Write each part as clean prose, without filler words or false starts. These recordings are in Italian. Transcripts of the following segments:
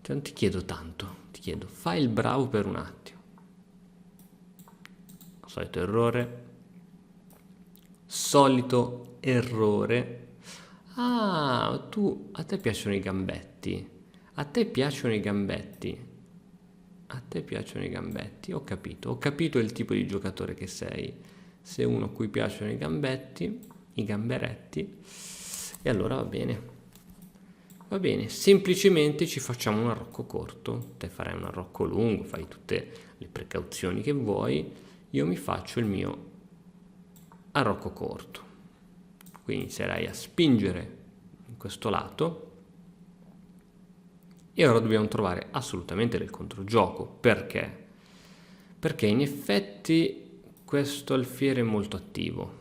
Non ti chiedo tanto, ti chiedo, fai il bravo per un attimo. Solito errore. Solito errore. Ah, a te piacciono i gambetti. A te piacciono i gambetti. A te piacciono i gambetti. Ho capito il tipo di giocatore che sei. Sei uno a cui piacciono i gambetti, i gamberetti. E allora va bene. Va bene, semplicemente ci facciamo un arrocco corto. Te farai un arrocco lungo, fai tutte le precauzioni che vuoi. Io mi faccio il mio arrocco corto. Quindi inizierai a spingere in questo lato. E ora dobbiamo trovare assolutamente del controgioco. Perché? Perché in effetti questo alfiere è molto attivo.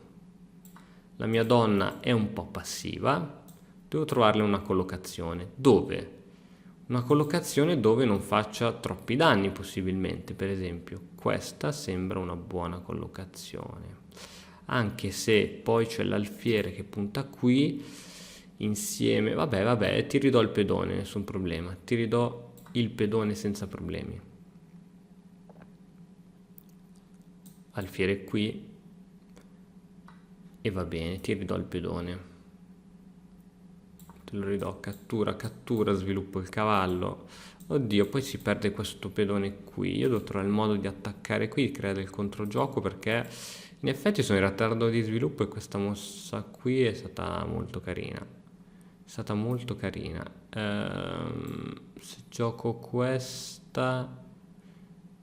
La mia donna è un po' passiva. Devo trovarle una collocazione. Dove? Una collocazione dove non faccia troppi danni possibilmente. Per esempio, questa sembra una buona collocazione. Anche se poi c'è l'alfiere che punta qui insieme. Vabbè, ti ridò il pedone, nessun problema. Ti ridò il pedone senza problemi. Alfiere qui. E va bene, ti ridò il pedone. Te lo ridò, cattura, sviluppo il cavallo. Oddio, poi si perde questo pedone qui. Io devo trovare il modo di attaccare qui, di creare del controgioco, perché in effetti sono in ritardo di sviluppo e questa mossa qui è stata molto carina. È stata molto carina. Se gioco questa,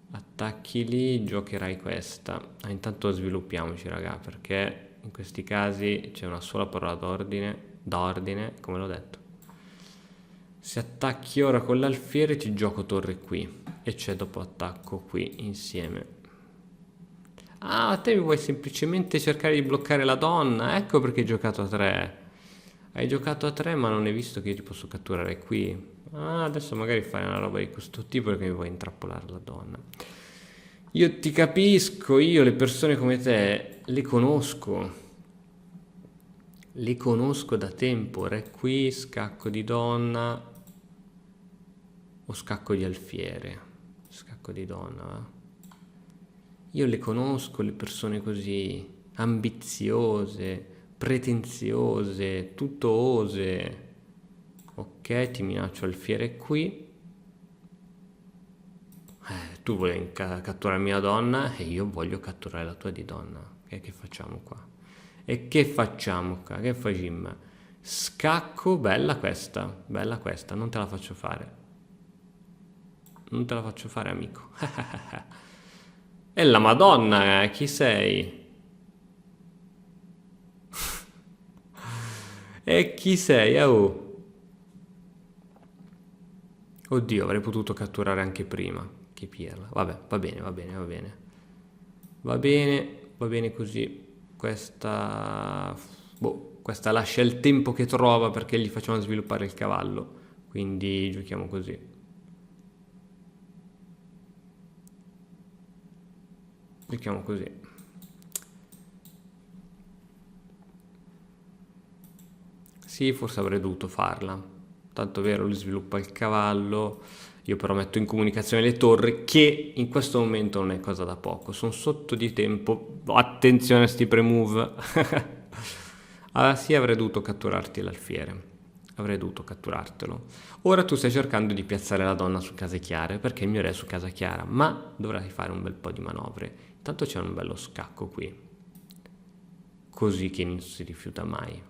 attacchi lì, giocherai questa. Intanto sviluppiamoci, raga, perché in questi casi c'è una sola parola d'ordine, come l'ho detto. Se attacchi ora con l'alfiere ti gioco torre qui e c'è dopo attacco qui insieme. Ah, te mi vuoi semplicemente cercare di bloccare la donna? Ecco perché hai giocato a 3. Hai giocato a 3 ma non hai visto che io ti posso catturare qui. Ah, adesso magari fai una roba di questo tipo perché mi vuoi intrappolare la donna. Io ti capisco, io le persone come te le conosco. Le conosco da tempo. Re qui, scacco di donna o scacco di alfiere. Scacco di donna, va? Io le conosco le persone così, ambiziose, pretenziose, tuttoose. Ok, ti minaccio alfiere qui. Tu vuoi catturare mia donna e io voglio catturare la tua di donna. Che facciamo qua? E che facciamo qua? Che facciamo? Scacco, bella questa, non te la faccio fare. Non te la faccio fare, amico. E la Madonna, chi sei? E chi sei? Oh. Oddio, avrei potuto catturare anche prima. Che pirla. Vabbè, va bene. Va bene così. Questa... Boh, questa lascia il tempo che trova perché gli facciamo sviluppare il cavallo. Quindi giochiamo così. Giochiamo così. Sì, forse avrei dovuto farla. Tanto vero, lui sviluppa il cavallo. Io però metto in comunicazione le torri, che in questo momento non è cosa da poco. Sono sotto di tempo. Attenzione a sti pre-move. Allora sì, avrei dovuto catturarti l'alfiere. Avrei dovuto catturartelo. Ora tu stai cercando di piazzare la donna su case chiare, perché il mio re è su casa chiara, ma dovrai fare un bel po' di manovre. Intanto c'è un bello scacco qui. Così che non si rifiuta mai.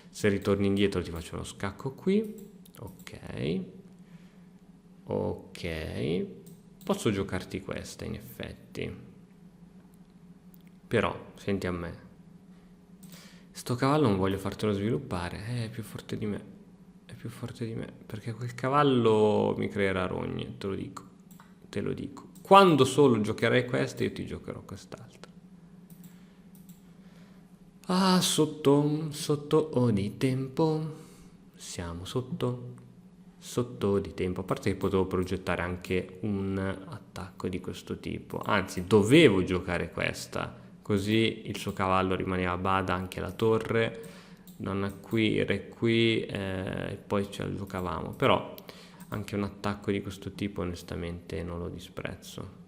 Se ritorni indietro ti faccio lo scacco qui. Ok. Posso giocarti questa in effetti. Però, senti a me. Sto cavallo non voglio fartelo sviluppare. È più forte di me. Perché quel cavallo mi creerà rogne, te lo dico. Quando solo giocherai questa io ti giocherò quest'altra. Ah, sotto di tempo. Siamo sotto di tempo. A parte che potevo progettare anche un attacco di questo tipo. Anzi, dovevo giocare questa. Così il suo cavallo rimaneva a bada anche la torre. Donna qui, re qui, e poi ce la giocavamo. Però Anche un attacco di questo tipo onestamente non lo disprezzo.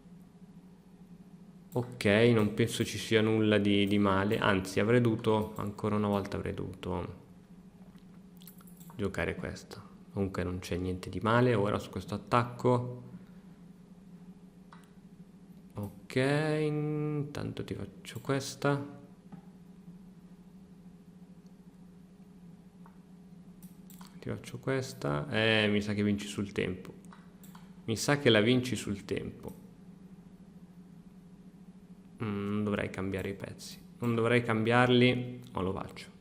Ok, non penso ci sia nulla di male, anzi avrei dovuto, ancora una volta avrei dovuto giocare questo. Comunque non c'è niente di male ora su questo attacco. Ok, intanto ti faccio questa. Ti faccio questa. Mi sa che vinci sul tempo. Mi sa che la vinci sul tempo. Non dovrei cambiare i pezzi. Non dovrei cambiarli, ma lo faccio.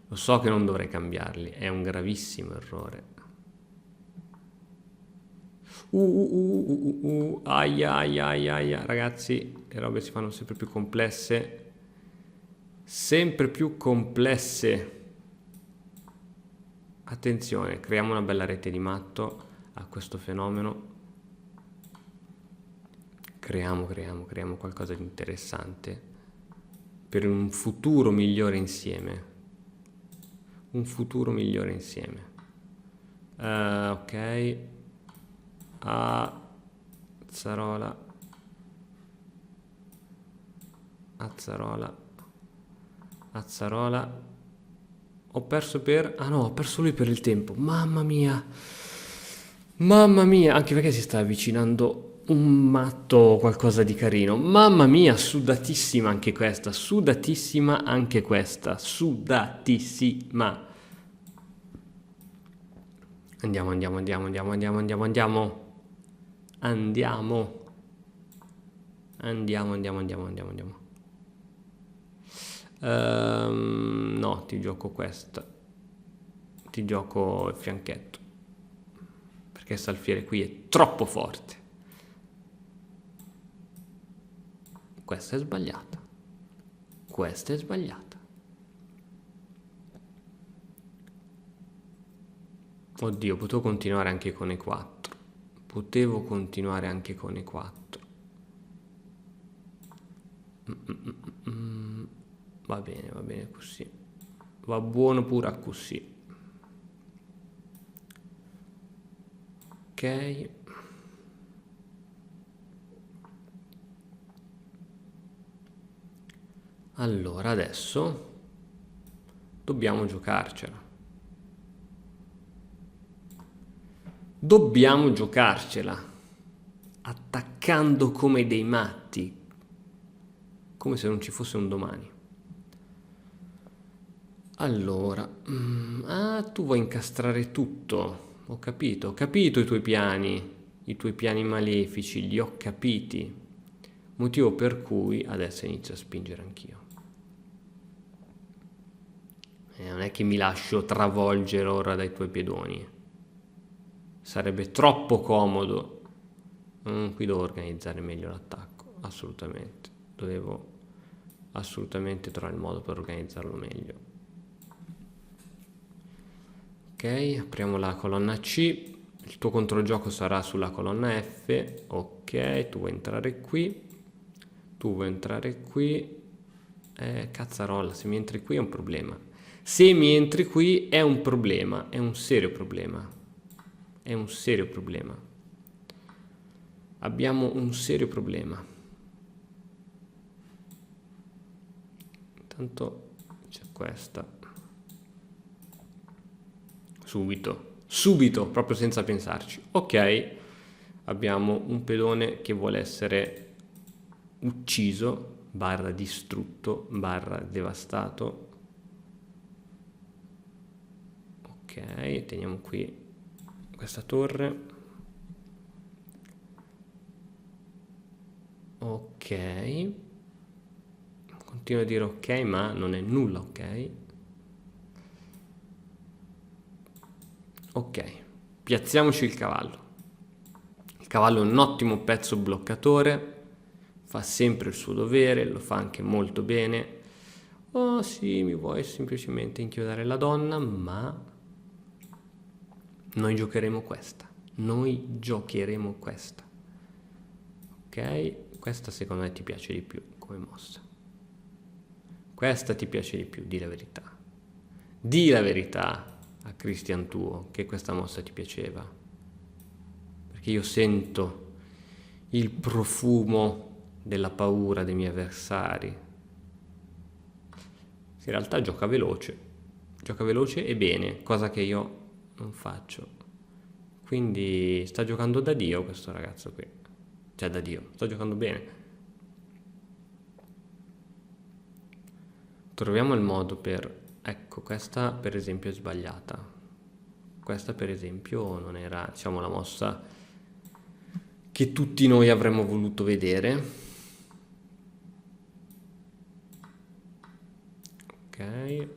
Lo so che non dovrei cambiarli, è un gravissimo errore. Aia, aia, aia, aia. Ragazzi, le robe si fanno sempre più complesse. Sempre più complesse. Attenzione, creiamo una bella rete di matto a questo fenomeno. Creiamo qualcosa di interessante per un futuro migliore insieme. Un futuro migliore insieme. Ok. Azzarola. Azzarola. Azzarola. Ho perso per... Ah no, ho perso lui per il tempo. Mamma mia. Mamma mia. Anche perché si sta avvicinando un matto o qualcosa di carino. Mamma mia, sudatissima anche questa. Sudatissima anche questa. Sudatissima. Andiamo, andiamo, andiamo, andiamo, andiamo, andiamo, andiamo. Andiamo. Andiamo, andiamo, andiamo, andiamo, andiamo. No, ti gioco questa. Ti gioco il fianchetto. Perché questo alfiere qui è troppo forte. Questa è sbagliata. Questa è sbagliata. Oddio, potevo continuare anche con i 4. Potevo continuare anche con i 4. Va bene così. Va buono pure a così. Ok. Allora, adesso dobbiamo giocarcela. Dobbiamo giocarcela. Attaccando come dei matti. Come se non ci fosse un domani. Allora, tu vuoi incastrare tutto. Ho capito i tuoi piani malefici, li ho capiti. Motivo per cui adesso inizio a spingere anch'io. Non è che mi lascio travolgere ora dai tuoi pedoni. Sarebbe troppo comodo. Qui devo organizzare meglio l'attacco, assolutamente. Dovevo assolutamente trovare il modo per organizzarlo meglio. Ok, apriamo la colonna C. Il tuo controgioco sarà sulla colonna F. Ok, tu vuoi entrare qui. Tu vuoi entrare qui. Cazzarolla, se mi entri qui è un problema. Se mi entri qui è un problema, è un serio problema. È un serio problema. Abbiamo un serio problema. Intanto c'è questa. Subito, proprio senza pensarci. Ok, abbiamo un pedone che vuole essere ucciso, barra distrutto, barra devastato. Ok, teniamo qui questa torre. Ok, continuo a dire ok, ma non è nulla ok. Ok, piazziamoci il cavallo. Il cavallo è un ottimo pezzo bloccatore, fa sempre il suo dovere, lo fa anche molto bene. Oh sì, mi vuoi semplicemente inchiodare la donna, ma noi giocheremo questa. Noi giocheremo questa. Ok, questa secondo me ti piace di più come mossa. Questa ti piace di più, di la verità. Di la verità. a Christian tuo che questa mossa ti piaceva, perché io sento il profumo della paura dei miei avversari. In realtà gioca veloce e bene, cosa che io non faccio. Quindi sta giocando da Dio questo ragazzo qui, cioè da Dio, sta giocando bene. Troviamo il modo per... Ecco, questa per esempio è sbagliata. Questa per esempio non era, diciamo, la mossa che tutti noi avremmo voluto vedere. Ok.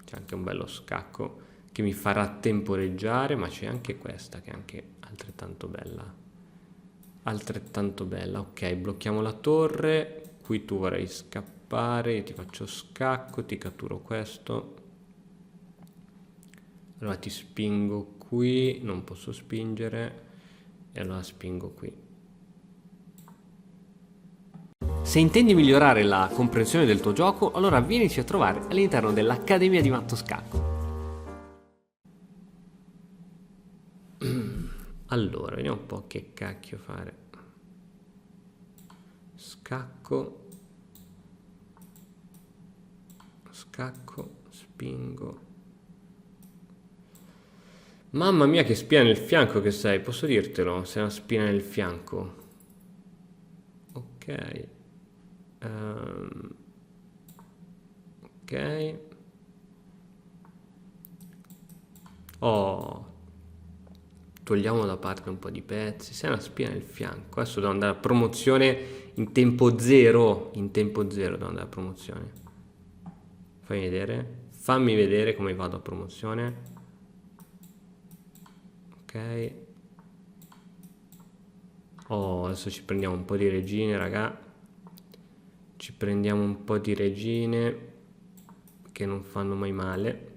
C'è anche un bello scacco che mi farà temporeggiare, ma c'è anche questa che è anche altrettanto bella. Altrettanto bella. Ok, blocchiamo la torre. Qui tu vorrai scappare, io ti faccio scacco, ti catturo questo. Allora ti spingo qui, non posso spingere, e allora spingo qui. Se intendi migliorare la comprensione del tuo gioco, allora vienici a trovare all'interno dell'Accademia di Matto Scacco. Allora, vediamo un po' che cacchio fare. Scacco, spingo. Mamma mia che spina nel fianco che sei, posso dirtelo? Sei una spina nel fianco. Ok. Ok. Oh. Togliamo da parte un po' di pezzi. Sei una spina nel fianco. Adesso devo andare a promozione in tempo zero. In tempo zero devo andare a promozione. Fammi vedere. Fammi vedere come vado a promozione. Ok. Oh, adesso ci prendiamo un po' di regine, raga. Ci prendiamo un po' di regine che non fanno mai male.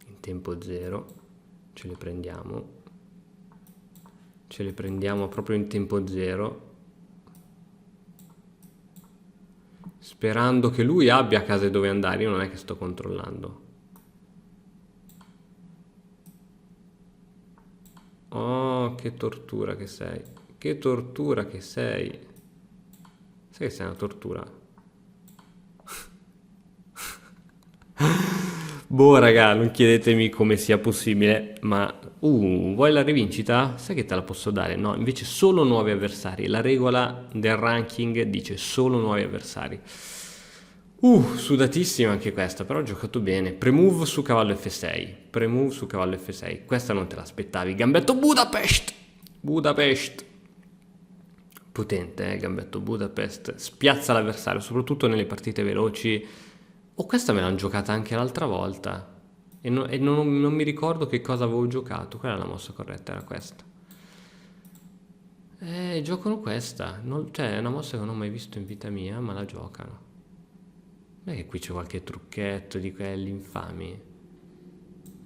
In tempo zero. Ce le prendiamo. Ce le prendiamo proprio in tempo zero. Sperando che lui abbia case dove andare. Io non è che sto controllando. Oh, che tortura che sei. Che tortura che sei. Sai che sei una tortura? Boh, raga, non chiedetemi come sia possibile, ma... vuoi la rivincita? Sai che te la posso dare? No, invece solo nuovi avversari. La regola del ranking dice solo nuovi avversari. Sudatissima anche questa, però ho giocato bene. Premove su cavallo F6. Premove su cavallo F6. Questa non te l'aspettavi. Gambetto Budapest. Budapest. Potente, gambetto Budapest. Spiazza l'avversario, soprattutto nelle partite veloci. Oh, questa me l'hanno giocata anche l'altra volta. E non mi ricordo che cosa avevo giocato. Qual era la mossa corretta? Era questa. Giocano questa. Cioè, è una mossa che non ho mai visto in vita mia, ma la giocano. Non è che qui c'è qualche trucchetto di quelli infami?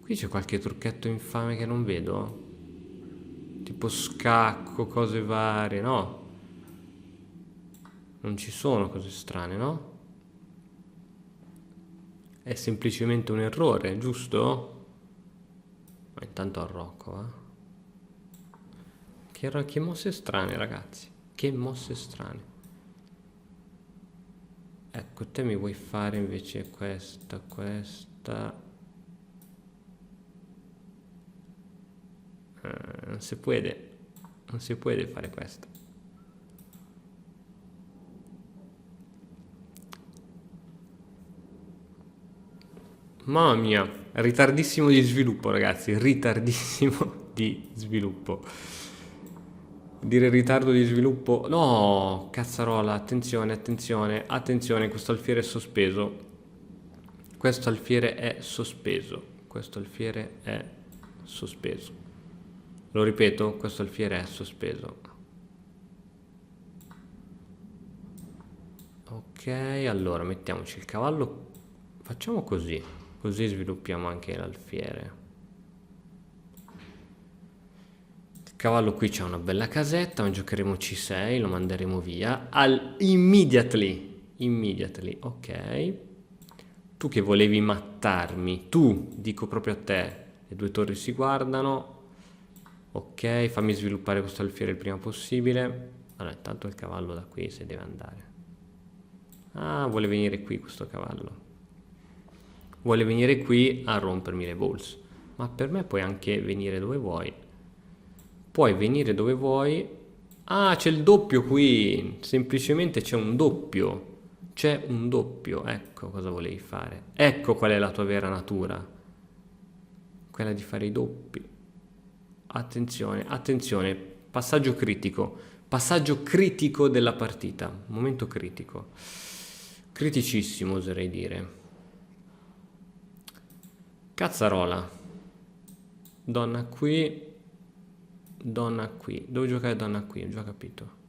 Qui c'è qualche trucchetto infame che non vedo? Tipo scacco, cose varie, no? Non ci sono cose strane, no? È semplicemente un errore, giusto? Ma intanto arrocco, Che mosse strane, ragazzi. Che mosse strane. Ecco, te mi vuoi fare invece questa. Non si può fare questa. Mamma mia, ritardissimo di sviluppo, ragazzi, ritardissimo di sviluppo. Dire ritardo di sviluppo... No, cazzarola, attenzione, questo alfiere è sospeso. Questo alfiere è sospeso. Lo ripeto, questo alfiere è sospeso. Ok, allora mettiamoci il cavallo. Facciamo così, così sviluppiamo anche l'alfiere. Il cavallo qui c'ha una bella casetta, ma giocheremo C6, lo manderemo via. Immediately. Immediately, ok. Tu che volevi mattarmi, tu, dico proprio a te. Le due torri si guardano. Ok, fammi sviluppare questo alfiere il prima possibile. Allora, intanto il cavallo da qui se deve andare. Ah, vuole venire qui questo cavallo. Vuole venire qui a rompermi le balls. Ma per me puoi anche venire dove vuoi. Puoi venire dove vuoi. Ah, c'è il doppio qui. Semplicemente c'è un doppio. C'è un doppio. Ecco cosa volevi fare. Ecco qual è la tua vera natura. Quella di fare i doppi. Attenzione, attenzione. Passaggio critico. Passaggio critico della partita. Momento critico. Criticissimo, oserei dire. Cazzarola. Donna qui. Donna qui. Devo giocare donna qui, ho già capito.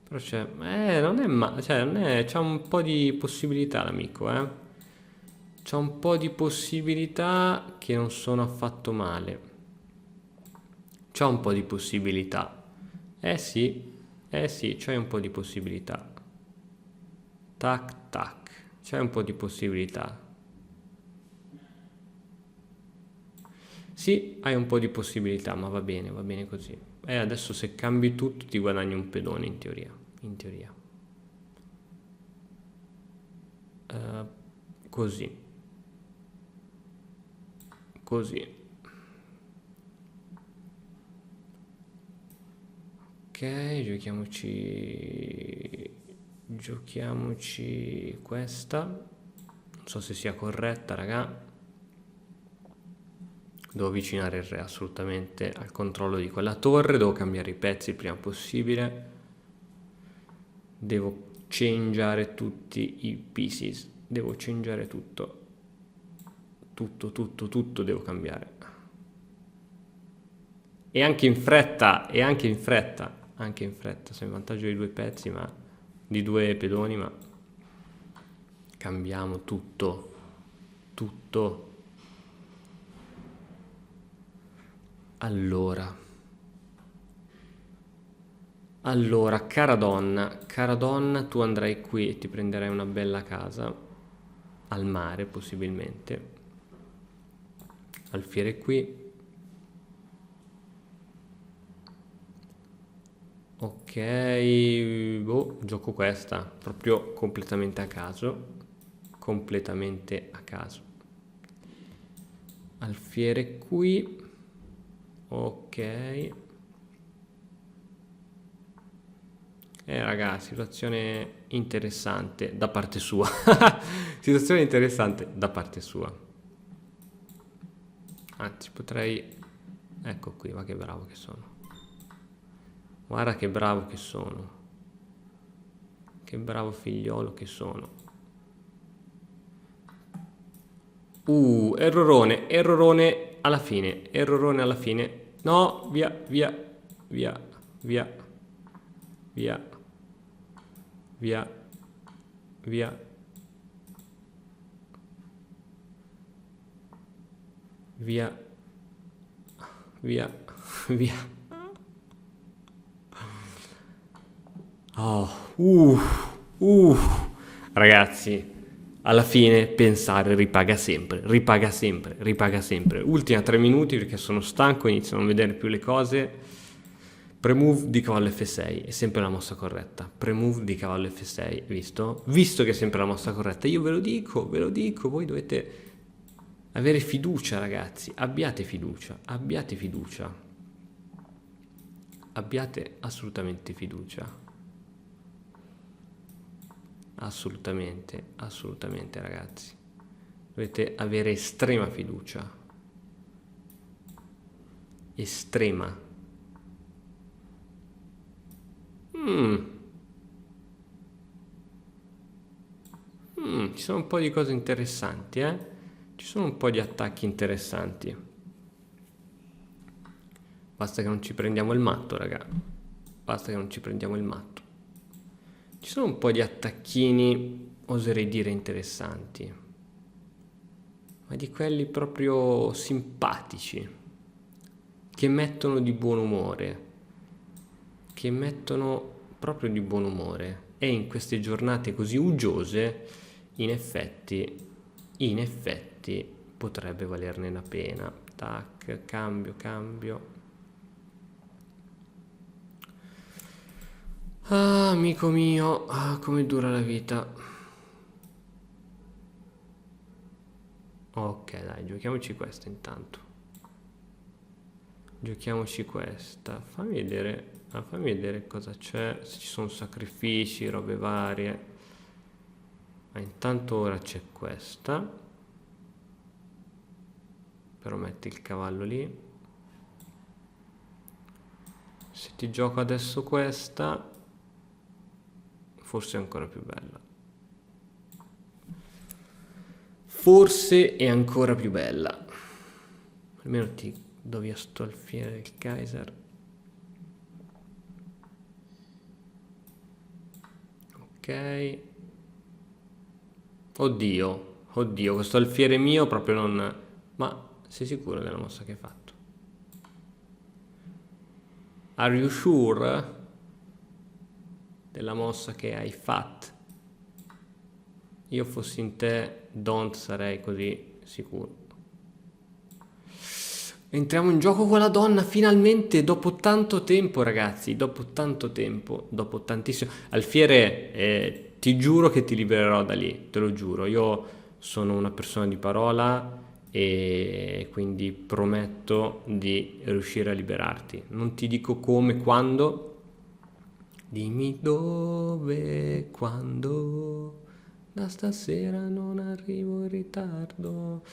Però c'è... non è cioè, non è... C'ha un po' di possibilità l'amico, eh. C'ha un po' di possibilità che non sono affatto male. C'ha un po' di possibilità. Eh sì, c'hai un po' di possibilità. Tac, tac. C'è un po' di possibilità. Sì, hai un po' di possibilità, ma va bene così. E adesso se cambi tutto ti guadagni un pedone in teoria. In teoria. Così. Così. Ok, giochiamoci questa. Non so se sia corretta, raga. Devo avvicinare il re assolutamente al controllo di quella torre. Devo cambiare i pezzi il prima possibile. Devo changeare tutti i pieces. Devo changeare tutto. Tutto devo cambiare. E anche in fretta, anche in fretta, sono in vantaggio di due pezzi, ma di due pedoni, ma cambiamo tutto. Allora, cara donna, tu andrai qui e ti prenderai una bella casa, al mare possibilmente, alfiere qui. Ok, boh, gioco questa, proprio completamente a caso, alfiere qui, ok. Raga, situazione interessante da parte sua. Situazione interessante da parte sua. Anzi, potrei... Ecco qui, ma che bravo che sono. Guarda che bravo che sono. Che bravo figliolo che sono. Errorone alla fine. No, via. Via. Oh, ragazzi, alla fine pensare ripaga sempre. Ultima 3 minuti perché sono stanco, inizio a non vedere più le cose. Premove di cavallo F6 è sempre la mossa corretta. Premove di cavallo F6, visto? Visto che è sempre la mossa corretta, io ve lo dico, voi dovete avere fiducia, ragazzi. Abbiate fiducia. Abbiate assolutamente fiducia. Assolutamente, ragazzi. Dovete avere estrema fiducia. Estrema. Ci sono un po' di cose interessanti, eh? Ci sono un po' di attacchi interessanti. Basta che non ci prendiamo il matto, raga. Ci sono un po' di attacchini, oserei dire, interessanti. Ma di quelli proprio simpatici. Che mettono di buon umore. e in queste giornate così uggiose, in effetti potrebbe valerne la pena. Tac, cambio. Ah, amico mio, come dura la vita. Ok, dai, giochiamoci questa intanto. Giochiamoci questa. Fammi vedere cosa c'è, se ci sono sacrifici, robe varie. Ma intanto ora c'è questa. Però metti il cavallo lì. Se ti gioco adesso questa, forse è ancora più bella. Forse è ancora più bella. Almeno ti do via sto alfiere del Kaiser. Ok. Oddio, questo alfiere mio proprio non... Ma sei sicuro della mossa che hai fatto? Are you sure della mossa che hai fatto? Io fossi in te, don't sarei così sicuro. Entriamo in gioco con la donna finalmente dopo tanto tempo, ragazzi, dopo tanto tempo, dopo tantissimo. Alfiere, ti giuro che ti libererò da lì, te lo giuro. Io sono una persona di parola e quindi prometto di riuscire a liberarti. Non ti dico come, quando. Dimmi dove, quando. Da stasera non arrivo in ritardo.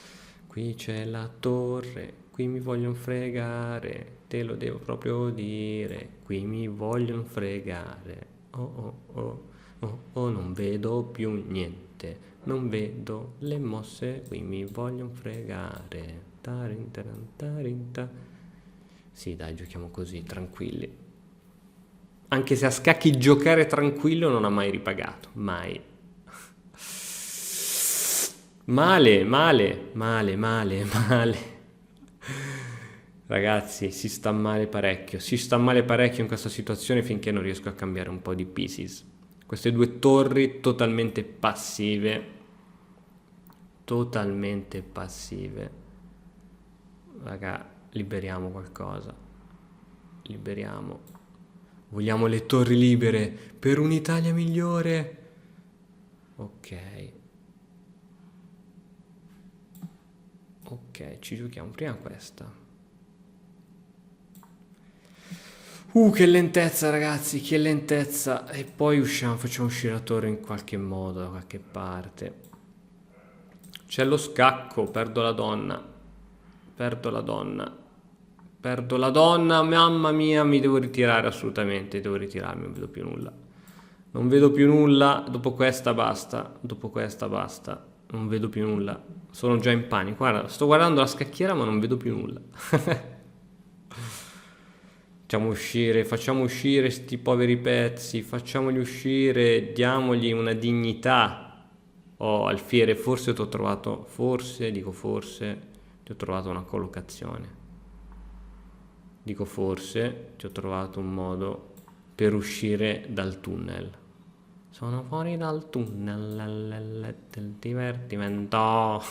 Qui c'è la torre, qui mi vogliono fregare, te lo devo proprio dire, qui mi vogliono fregare. Oh, non vedo più niente, non vedo le mosse, qui mi vogliono fregare. Tarintarantarinta. Sì, dai, giochiamo così, tranquilli. Anche se a scacchi giocare tranquillo non ha mai ripagato, mai. Male. Ragazzi, si sta male parecchio in questa situazione finché non riesco a cambiare un po' di pieces. Queste due torri totalmente passive. Raga, liberiamo qualcosa. Liberiamo. Vogliamo le torri libere per un'Italia migliore. Ok, ci giochiamo prima questa. Che lentezza, ragazzi, che lentezza. E poi usciamo, facciamo uscire la torre in qualche modo, da qualche parte. C'è lo scacco, perdo la donna. Mamma mia, mi devo ritirare assolutamente, devo ritirarmi, non vedo più nulla. Non vedo più nulla, dopo questa basta, non vedo più nulla. Sono già in panico. Guarda, sto guardando la scacchiera ma non vedo più nulla. Facciamo uscire sti poveri pezzi, facciamoli uscire, diamogli una dignità. Oh, alfiere, forse ti ho trovato una collocazione. Dico forse ti ho trovato un modo per uscire dal tunnel. Sono fuori dal tunnel del divertimento.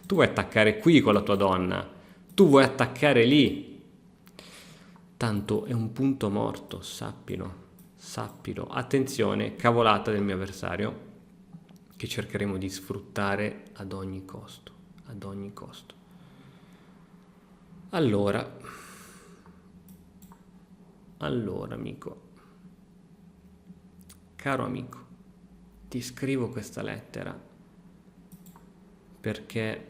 Tu vuoi attaccare qui con la tua donna, tu vuoi attaccare lì. Tanto è un punto morto, sappilo. Attenzione, cavolata del mio avversario, che cercheremo di sfruttare ad ogni costo. Allora, amico, caro amico, ti scrivo questa lettera perché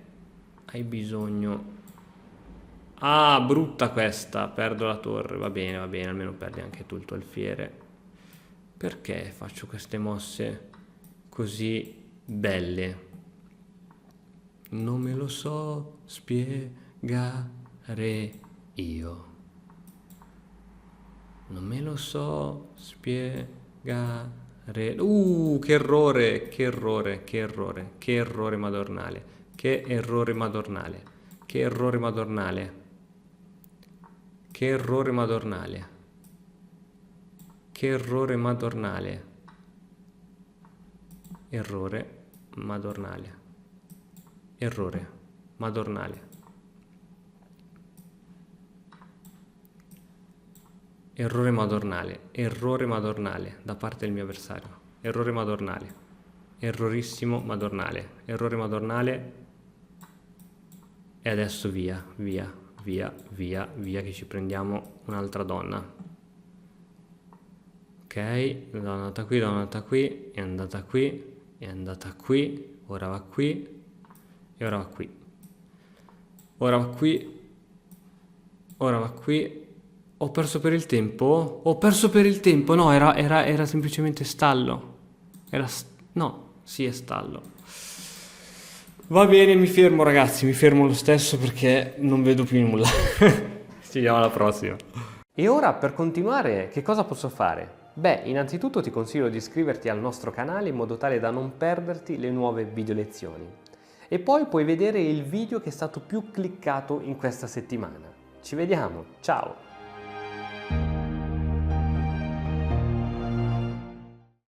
hai bisogno... Ah, brutta questa, perdo la torre, va bene, almeno perdi anche tu il tuo alfiere. Perché faccio queste mosse così belle? Non me lo so spiegare io. Non me lo so spiegare. Che errore madornale. Che errore Che errore madornale. Errore madornale. Errore madornale. Errore madornale. Errore madornale da parte del mio avversario. Errore madornale. Errorissimo madornale. Errore madornale. E adesso via, via, via, via, via, che ci prendiamo un'altra donna. Ok, è andata qui, è andata qui, è andata qui, è andata qui, ora va qui, e ora va qui. Ora va qui, ora va qui. Ho perso per il tempo? Ho perso per il tempo, no, era semplicemente stallo. No, sì, è stallo. Va bene, mi fermo ragazzi, mi fermo lo stesso perché non vedo più nulla. Ci vediamo alla prossima. E ora per continuare che cosa posso fare? Beh, innanzitutto ti consiglio di iscriverti al nostro canale in modo tale da non perderti le nuove video lezioni. E poi puoi vedere il video che è stato più cliccato in questa settimana. Ci vediamo, ciao!